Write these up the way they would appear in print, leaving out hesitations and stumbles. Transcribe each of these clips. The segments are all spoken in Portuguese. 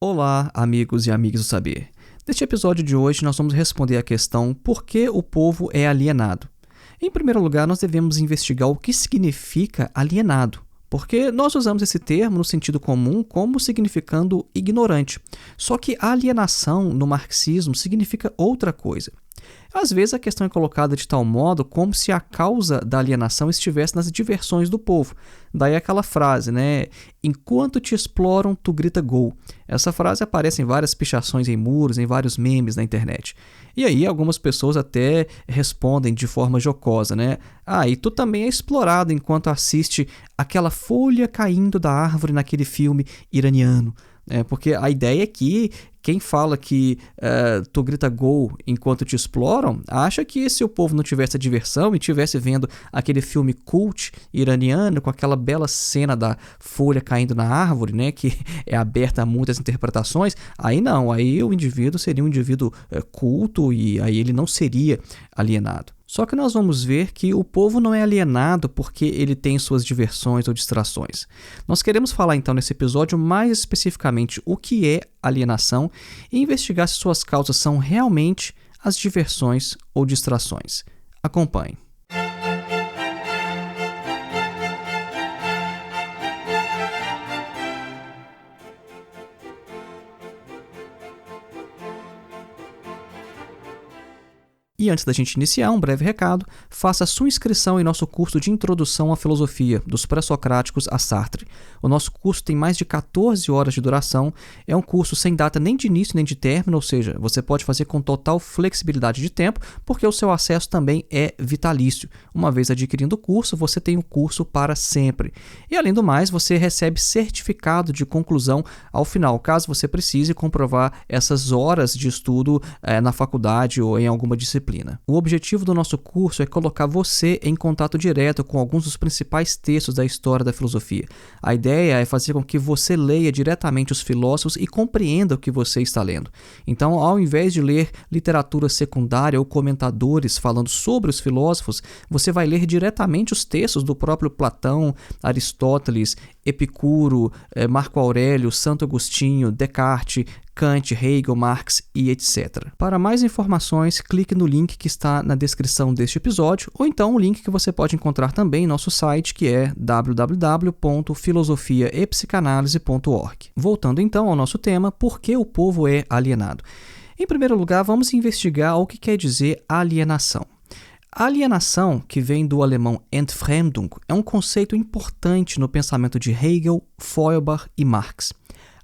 Olá, amigos e amigas do saber. Neste episódio de hoje, nós vamos responder à questão por que o povo é alienado. Em primeiro lugar, nós devemos investigar o que significa alienado, porque nós usamos esse termo no sentido comum como significando ignorante. Só que a alienação no marxismo significa outra coisa. Às vezes a questão é colocada de tal modo como se a causa da alienação estivesse nas diversões do povo. Daí aquela frase, né? Enquanto te exploram, tu grita gol. Essa frase aparece em várias pichações em muros, em vários memes na internet. E aí algumas pessoas até respondem de forma jocosa, né? E tu também é explorado enquanto assiste aquela folha caindo da árvore naquele filme iraniano. Porque a ideia é que quem fala que tu grita gol enquanto te exploram, acha que se o povo não tivesse a diversão e estivesse vendo aquele filme cult iraniano com aquela bela cena da folha caindo na árvore, né, que é aberta a muitas interpretações, aí não, aí o indivíduo seria um indivíduo culto e aí ele não seria alienado. Só que nós vamos ver que o povo não é alienado porque ele tem suas diversões ou distrações. Nós queremos falar então nesse episódio mais especificamente o que é alienação e investigar se suas causas são realmente as diversões ou distrações. Acompanhe. E antes da gente iniciar, um breve recado, faça sua inscrição em nosso curso de Introdução à Filosofia, dos Pré-Socráticos a Sartre. O nosso curso tem mais de 14 horas de duração, é um curso sem data nem de início nem de término, ou seja, você pode fazer com total flexibilidade de tempo, porque o seu acesso também é vitalício. Uma vez adquirindo o curso, você tem o curso para sempre. E além do mais, você recebe certificado de conclusão ao final, caso você precise comprovar essas horas de estudo na faculdade ou em alguma disciplina. O objetivo do nosso curso é colocar você em contato direto com alguns dos principais textos da história da filosofia. A ideia é fazer com que você leia diretamente os filósofos e compreenda o que você está lendo. Então, ao invés de ler literatura secundária ou comentadores falando sobre os filósofos, você vai ler diretamente os textos do próprio Platão, Aristóteles, Epicuro, Marco Aurélio, Santo Agostinho, Descartes, Kant, Hegel, Marx e etc. Para mais informações, clique no link que está na descrição deste episódio, ou então o link que você pode encontrar também em nosso site, que é www.filosofiaepsicanalise.org. Voltando então ao nosso tema, por que o povo é alienado? Em primeiro lugar, vamos investigar o que quer dizer alienação. A alienação, que vem do alemão Entfremdung, é um conceito importante no pensamento de Hegel, Feuerbach e Marx.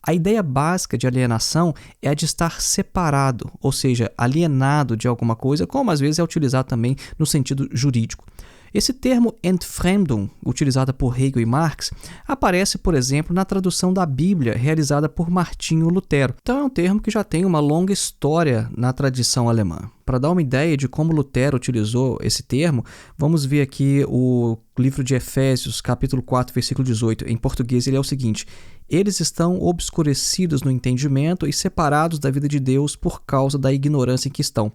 A ideia básica de alienação é a de estar separado, ou seja, alienado de alguma coisa, como às vezes é utilizado também no sentido jurídico. Esse termo Entfremdung, utilizado por Hegel e Marx, aparece, por exemplo, na tradução da Bíblia realizada por Martinho Lutero. Então é um termo que já tem uma longa história na tradição alemã. Para dar uma ideia de como Lutero utilizou esse termo, vamos ver aqui o livro de Efésios, capítulo 4, versículo 18. Em português ele é o seguinte: eles estão obscurecidos no entendimento e separados da vida de Deus por causa da ignorância em que estão.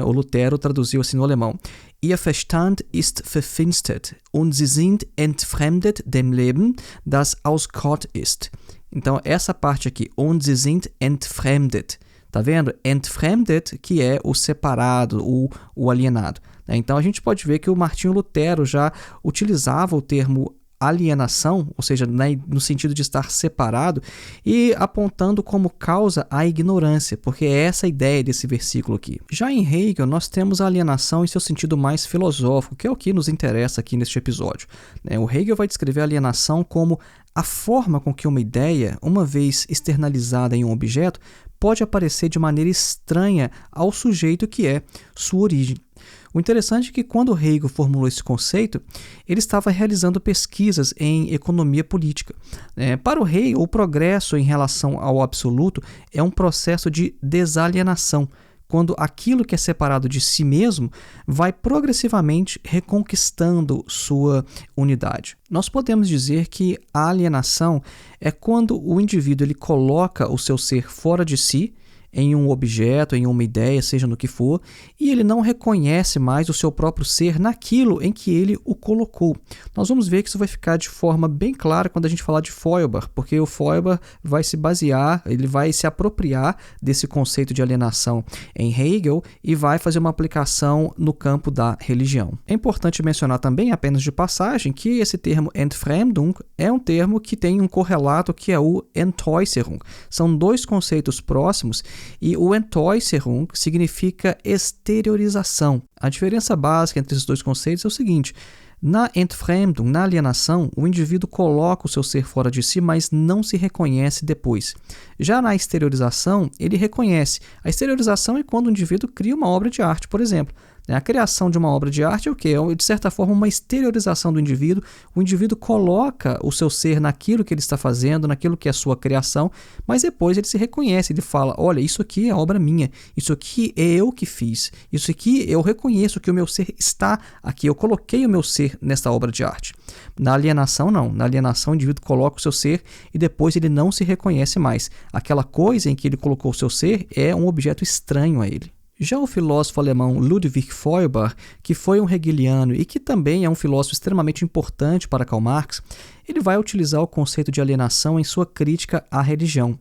O Lutero traduziu assim no alemão: Ihr Verstand ist verfinstert und sie sind entfremdet dem Leben, das aus Gott ist. Então essa parte aqui, und sie sind entfremdet. Tá vendo? Entfremdet, que é o separado, o alienado. Então a gente pode ver que o Martinho Lutero já utilizava o termo alienação, ou seja, no sentido de estar separado, e apontando como causa a ignorância, porque é essa a ideia desse versículo aqui. Já em Hegel, nós temos a alienação em seu sentido mais filosófico, que é o que nos interessa aqui neste episódio. O Hegel vai descrever a alienação como a forma com que uma ideia, uma vez externalizada em um objeto, pode aparecer de maneira estranha ao sujeito que é sua origem. O interessante é que quando Hegel formulou esse conceito, ele estava realizando pesquisas em economia política. Para o Hegel, o progresso em relação ao absoluto é um processo de desalienação, quando aquilo que é separado de si mesmo vai progressivamente reconquistando sua unidade. Nós podemos dizer que a alienação é quando o indivíduo ele coloca o seu ser fora de si, em um objeto, em uma ideia, seja no que for, e ele não reconhece mais o seu próprio ser naquilo em que ele o colocou. Nós vamos ver que isso vai ficar de forma bem clara quando a gente falar de Feuerbach, porque o Feuerbach vai se basear, ele vai se apropriar desse conceito de alienação em Hegel e vai fazer uma aplicação no campo da religião. É importante mencionar também, apenas de passagem, que esse termo Entfremdung é um termo que tem um correlato que é o Entäußerung. São dois conceitos próximos e o Entäußerung significa exteriorização. A diferença básica entre esses dois conceitos é o seguinte: na Entfremdung, na alienação, o indivíduo coloca o seu ser fora de si, mas não se reconhece depois. Já na exteriorização, ele reconhece. A exteriorização é quando o indivíduo cria uma obra de arte, por exemplo. A criação de uma obra de arte é o quê? É, de certa forma, uma exteriorização do indivíduo. O indivíduo coloca o seu ser naquilo que ele está fazendo, naquilo que é a sua criação, mas depois ele se reconhece, ele fala: olha, isso aqui é obra minha, isso aqui é eu que fiz, isso aqui eu reconheço que o meu ser está aqui, eu coloquei o meu ser nesta obra de arte. Na alienação, não. Na alienação, o indivíduo coloca o seu ser e depois ele não se reconhece mais. Aquela coisa em que ele colocou o seu ser é um objeto estranho a ele. Já o filósofo alemão Ludwig Feuerbach, que foi um hegeliano e que também é um filósofo extremamente importante para Karl Marx, ele vai utilizar o conceito de alienação em sua crítica à religião.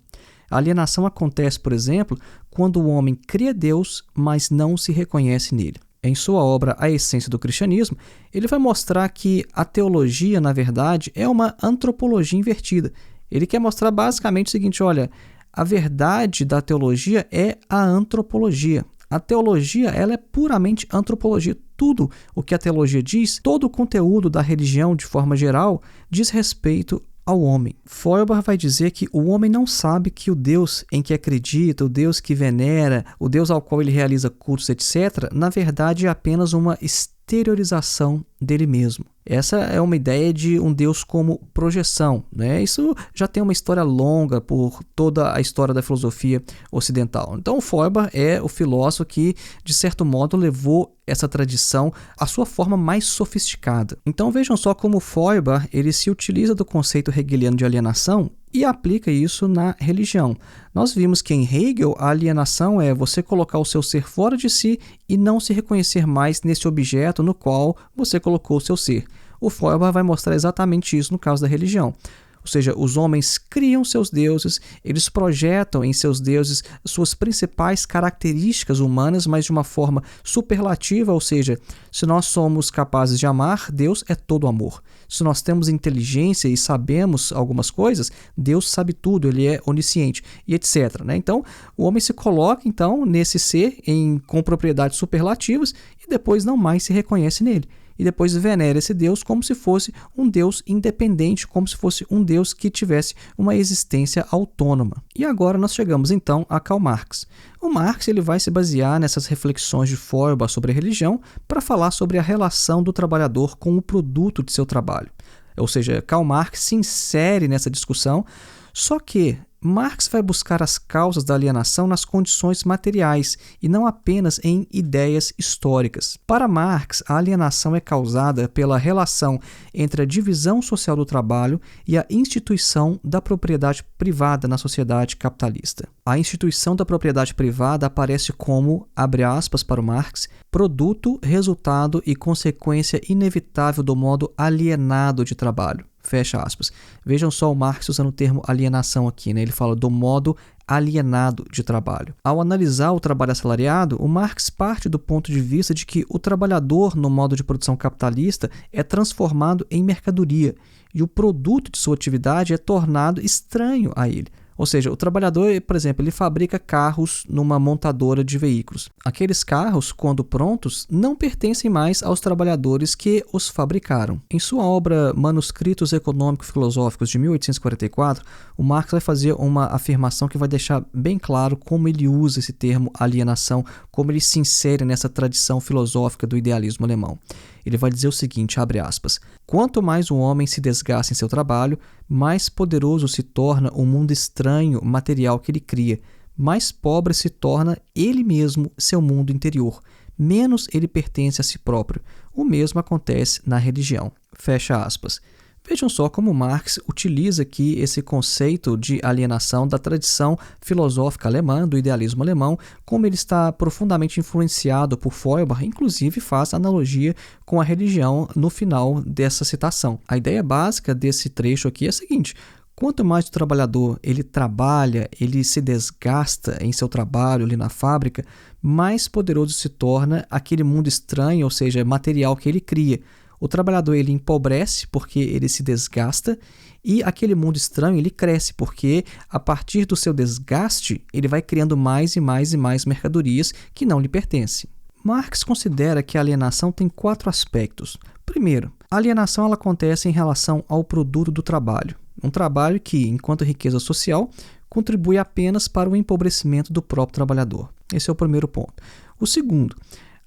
A alienação acontece, por exemplo, quando o homem cria Deus, mas não se reconhece nele. Em sua obra A Essência do Cristianismo, ele vai mostrar que a teologia, na verdade, é uma antropologia invertida. Ele quer mostrar basicamente o seguinte: olha, a verdade da teologia é a antropologia. A teologia, ela é puramente antropologia. Tudo o que a teologia diz, todo o conteúdo da religião, de forma geral, diz respeito ao homem. Feuerbach vai dizer que o homem não sabe que o Deus em que acredita, o Deus que venera, o Deus ao qual ele realiza cultos, etc., na verdade é apenas uma exteriorização dele mesmo. Essa é uma ideia de um Deus como projeção, né? Isso já tem uma história longa por toda a história da filosofia ocidental. Então, Feuerbach é o filósofo que, de certo modo, levou essa tradição à sua forma mais sofisticada. Então, vejam só como Feuerbach ele se utiliza do conceito hegeliano de alienação e aplica isso na religião. Nós vimos que em Hegel a alienação é você colocar o seu ser fora de si e não se reconhecer mais nesse objeto no qual você colocou o seu ser. O Feuerbach vai mostrar exatamente isso no caso da religião. Ou seja, os homens criam seus deuses, eles projetam em seus deuses suas principais características humanas, mas de uma forma superlativa, ou seja, se nós somos capazes de amar, Deus é todo amor. Se nós temos inteligência e sabemos algumas coisas, Deus sabe tudo, ele é onisciente, e etc. Né? Então, o homem se coloca então nesse ser com propriedades superlativas e depois não mais se reconhece nele. E depois venera esse Deus como se fosse um Deus independente, como se fosse um Deus que tivesse uma existência autônoma. E agora nós chegamos então a Karl Marx. O Marx ele vai se basear nessas reflexões de Feuerbach sobre a religião para falar sobre a relação do trabalhador com o produto de seu trabalho. Ou seja, Karl Marx se insere nessa discussão, só que Marx vai buscar as causas da alienação nas condições materiais e não apenas em ideias históricas. Para Marx, a alienação é causada pela relação entre a divisão social do trabalho e a instituição da propriedade privada na sociedade capitalista. A instituição da propriedade privada aparece como, abre aspas para o Marx, produto, resultado e consequência inevitável do modo alienado de trabalho. Fecha aspas. Vejam só o Marx usando o termo alienação aqui, né? Ele fala do modo alienado de trabalho. Ao analisar o trabalho assalariado, o Marx parte do ponto de vista de que o trabalhador no modo de produção capitalista é transformado em mercadoria e o produto de sua atividade é tornado estranho a ele. Ou seja, o trabalhador, por exemplo, ele fabrica carros numa montadora de veículos. Aqueles carros, quando prontos, não pertencem mais aos trabalhadores que os fabricaram. Em sua obra Manuscritos Econômico-Filosóficos de 1844, o Marx vai fazer uma afirmação que vai deixar bem claro como ele usa esse termo alienação, como ele se insere nessa tradição filosófica do idealismo alemão. Ele vai dizer o seguinte, abre aspas, quanto mais o homem se desgasta em seu trabalho, mais poderoso se torna o mundo estranho material que ele cria, mais pobre se torna ele mesmo, seu mundo interior, menos ele pertence a si próprio. O mesmo acontece na religião. Fecha aspas. Vejam só como Marx utiliza aqui esse conceito de alienação da tradição filosófica alemã, do idealismo alemão, como ele está profundamente influenciado por Feuerbach, inclusive faz analogia com a religião no final dessa citação. A ideia básica desse trecho aqui é a seguinte: quanto mais o trabalhador ele trabalha, ele se desgasta em seu trabalho ali na fábrica, mais poderoso se torna aquele mundo estranho, ou seja, material que ele cria. O trabalhador ele empobrece porque ele se desgasta e aquele mundo estranho ele cresce porque a partir do seu desgaste ele vai criando mais e mais e mais mercadorias que não lhe pertencem. Marx considera que a alienação tem 4 aspectos. Primeiro, a alienação ela acontece em relação ao produto do trabalho. Um trabalho que, enquanto riqueza social, contribui apenas para o empobrecimento do próprio trabalhador. Esse é o primeiro ponto. O segundo,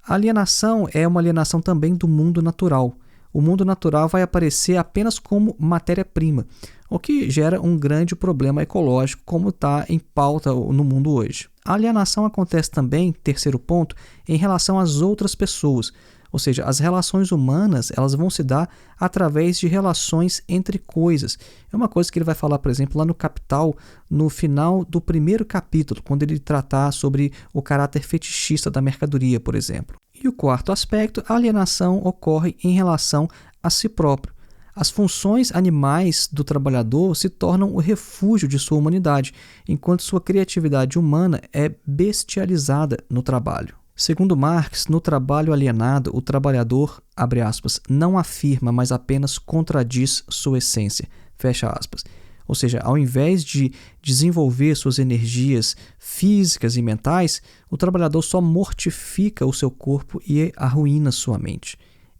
a alienação é uma alienação também do mundo natural. O mundo natural vai aparecer apenas como matéria-prima, o que gera um grande problema ecológico, como está em pauta no mundo hoje. A alienação acontece também, terceiro ponto, em relação às outras pessoas, ou seja, as relações humanas elas vão se dar através de relações entre coisas. É uma coisa que ele vai falar, por exemplo, lá no Capital, no final do primeiro capítulo, quando ele tratar sobre o caráter fetichista da mercadoria, por exemplo. E o quarto aspecto, a alienação ocorre em relação a si próprio. As funções animais do trabalhador se tornam o refúgio de sua humanidade, enquanto sua criatividade humana é bestializada no trabalho. Segundo Marx, no trabalho alienado, o trabalhador, abre aspas, não afirma, mas apenas contradiz sua essência, fecha aspas. Ou seja, ao invés de desenvolver suas energias físicas e mentais, o trabalhador só mortifica o seu corpo e arruína sua mente.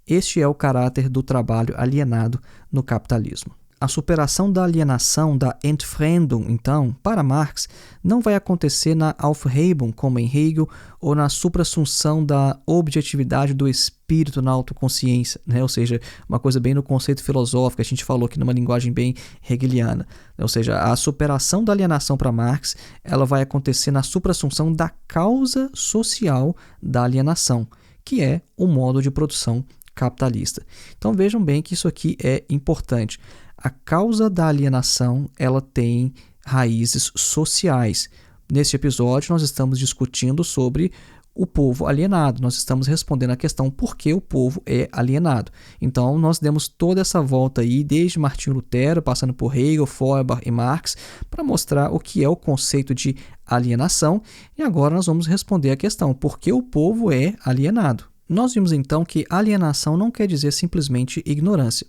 Este é o caráter do trabalho alienado no capitalismo. A superação da alienação, da Entfremdung, então, para Marx, não vai acontecer na Aufhebung, como em Hegel, ou na suprassunção da objetividade do espírito na autoconsciência, né? Ou seja, uma coisa bem no conceito filosófico, a gente falou aqui numa linguagem bem hegeliana. Ou seja, a superação da alienação para Marx, ela vai acontecer na suprassunção da causa social da alienação, que é o modo de produção capitalista. Então vejam bem que isso aqui é importante. A causa da alienação ela tem raízes sociais. Neste episódio, nós estamos discutindo sobre o povo alienado. Nós estamos respondendo a questão por que o povo é alienado. Então, nós demos toda essa volta aí, desde Martinho Lutero, passando por Hegel, Feuerbach e Marx, para mostrar o que é o conceito de alienação. E agora nós vamos responder a questão por que o povo é alienado. Nós vimos então que alienação não quer dizer simplesmente ignorância.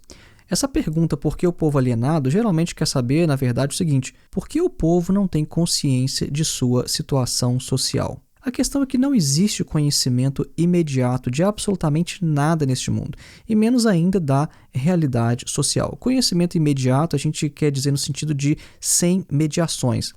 Essa pergunta, por que o povo alienado, geralmente quer saber, na verdade, o seguinte: por que o povo não tem consciência de sua situação social? A questão é que não existe conhecimento imediato de absolutamente nada neste mundo, e menos ainda da realidade social. Conhecimento imediato a gente quer dizer no sentido de sem mediações.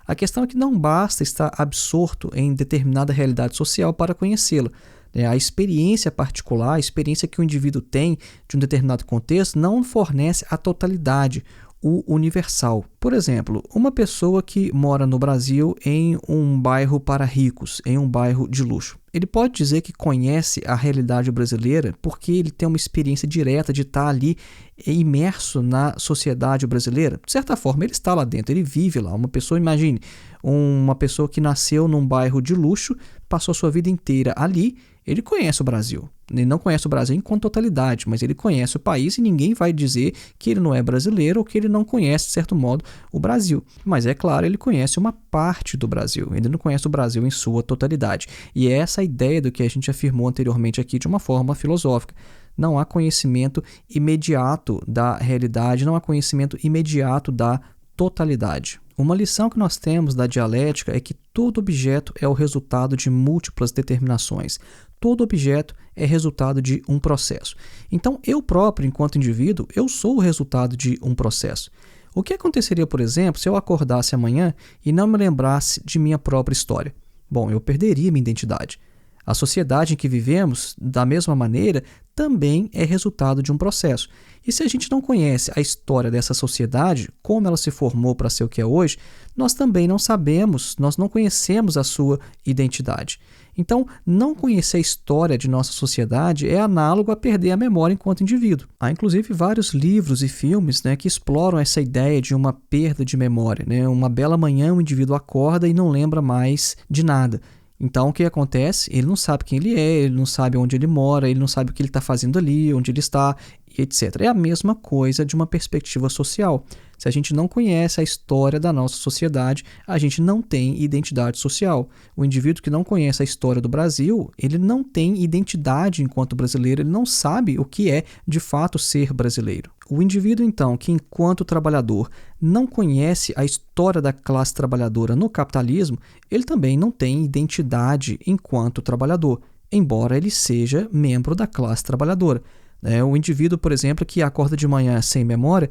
A questão é que não basta estar absorto em determinada realidade social para conhecê-la. A experiência particular, a experiência que o indivíduo tem de um determinado contexto não fornece a totalidade, o universal. Por exemplo, uma pessoa que mora no Brasil em um bairro para ricos, em um bairro de luxo. Ele pode dizer que conhece a realidade brasileira porque ele tem uma experiência direta de estar ali imerso na sociedade brasileira. De certa forma, ele está lá dentro, ele vive lá. Uma pessoa, imagine, uma pessoa que nasceu num bairro de luxo, passou sua vida inteira ali, ele conhece o Brasil. Ele não conhece o Brasil em totalidade, mas ele conhece o país e ninguém vai dizer que ele não é brasileiro ou que ele não conhece, de certo modo, o Brasil. Mas é claro, ele conhece uma parte do Brasil, ele não conhece o Brasil em sua totalidade. E é essa a ideia do que a gente afirmou anteriormente aqui de uma forma filosófica. Não há conhecimento imediato da realidade, não há conhecimento imediato da totalidade. Uma lição que nós temos da dialética é que todo objeto é o resultado de múltiplas determinações. Todo objeto é resultado de um processo. Então, eu próprio, enquanto indivíduo, eu sou o resultado de um processo. O que aconteceria, por exemplo, se eu acordasse amanhã e não me lembrasse de minha própria história? Bom, eu perderia minha identidade. A sociedade em que vivemos, da mesma maneira, também é resultado de um processo. E se a gente não conhece a história dessa sociedade, como ela se formou para ser o que é hoje, nós também não sabemos, nós não conhecemos a sua identidade. Então, não conhecer a história de nossa sociedade é análogo a perder a memória enquanto indivíduo. Há, inclusive, vários livros e filmes, que exploram essa ideia de uma perda de memória. Uma bela manhã, o indivíduo acorda e não lembra mais de nada. Então, o que acontece? Ele não sabe quem ele é, ele não sabe onde ele mora, ele não sabe o que ele está fazendo ali, onde ele está, etc. É a mesma coisa de uma perspectiva social. Se a gente não conhece a história da nossa sociedade, a gente não tem identidade social. O indivíduo que não conhece a história do Brasil, ele não tem identidade enquanto brasileiro, ele não sabe o que é, de fato, ser brasileiro. O indivíduo, então, que enquanto trabalhador não conhece a história da classe trabalhadora no capitalismo, ele também não tem identidade enquanto trabalhador, embora ele seja membro da classe trabalhadora. O indivíduo, por exemplo, que acorda de manhã sem memória,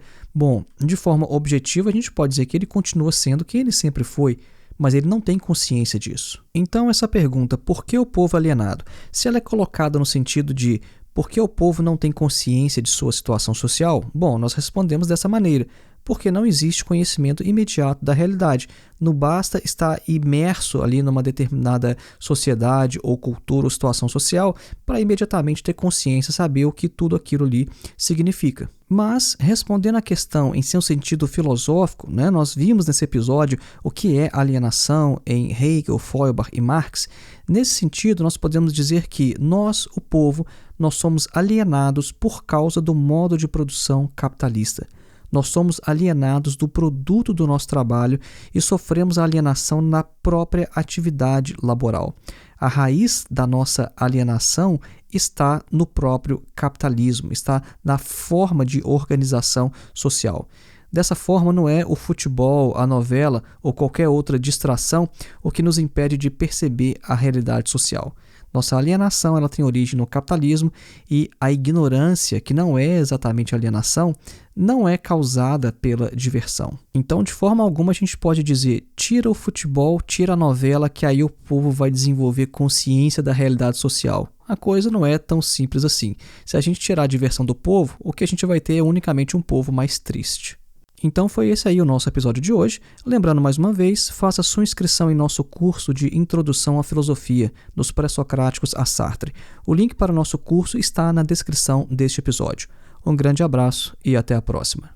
de forma objetiva a gente pode dizer que ele continua sendo quem ele sempre foi, mas ele não tem consciência disso. Então essa pergunta, por que o povo alienado? Se ela é colocada no sentido de por que o povo não tem consciência de sua situação social? Nós respondemos dessa maneira. Porque não existe conhecimento imediato da realidade. Não basta estar imerso ali numa determinada sociedade ou cultura ou situação social para imediatamente ter consciência, saber o que tudo aquilo ali significa. Mas, respondendo à questão em seu sentido filosófico, nós vimos nesse episódio o que é alienação em Hegel, Feuerbach e Marx. Nesse sentido, nós podemos dizer que nós, o povo, nós somos alienados por causa do modo de produção capitalista. Nós somos alienados do produto do nosso trabalho e sofremos a alienação na própria atividade laboral. A raiz da nossa alienação está no próprio capitalismo, está na forma de organização social. Dessa forma, não é o futebol, a novela ou qualquer outra distração o que nos impede de perceber a realidade social. Nossa alienação ela tem origem no capitalismo e a ignorância, que não é exatamente alienação, não é causada pela diversão. Então, de forma alguma, a gente pode dizer, tira o futebol, tira a novela, que aí o povo vai desenvolver consciência da realidade social. A coisa não é tão simples assim. Se a gente tirar a diversão do povo, o que a gente vai ter é unicamente um povo mais triste. Então foi esse aí o nosso episódio de hoje. Lembrando mais uma vez, faça sua inscrição em nosso curso de Introdução à Filosofia, dos Pré-Socráticos a Sartre. O link para o nosso curso está na descrição deste episódio. Um grande abraço e até a próxima.